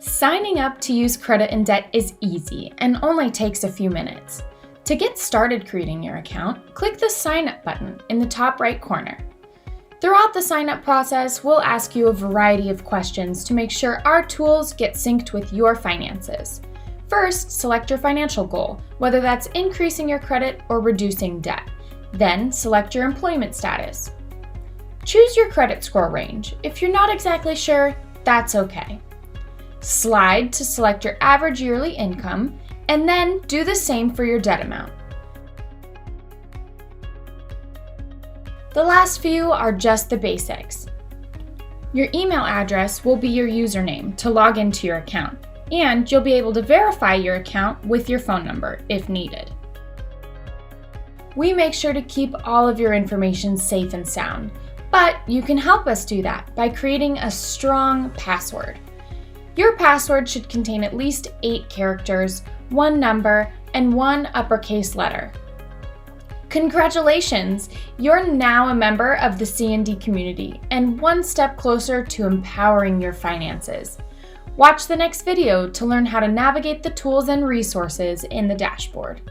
Signing up to use credit and debt is easy and only takes a few minutes. To get started creating your account, click the Sign Up button in the top right corner. Throughout the sign-up process, we'll ask you a variety of questions to make sure our tools get synced with your finances. First, select your financial goal, whether that's increasing your credit or reducing debt. Then, select your employment status. Choose your credit score range. If you're not exactly sure, that's okay. Slide to select your average yearly income, and then do the same for your debt amount. The last few are just the basics. Your email address will be your username to log into your account, and you'll be able to verify your account with your phone number if needed. We make sure to keep all of your information safe and sound, but you can help us do that by creating a strong password. Your password should contain at least 8 characters, 1 number, and 1 uppercase letter. Congratulations! You're now a member of the C&D community and one step closer to empowering your finances. Watch the next video to learn how to navigate the tools and resources in the dashboard.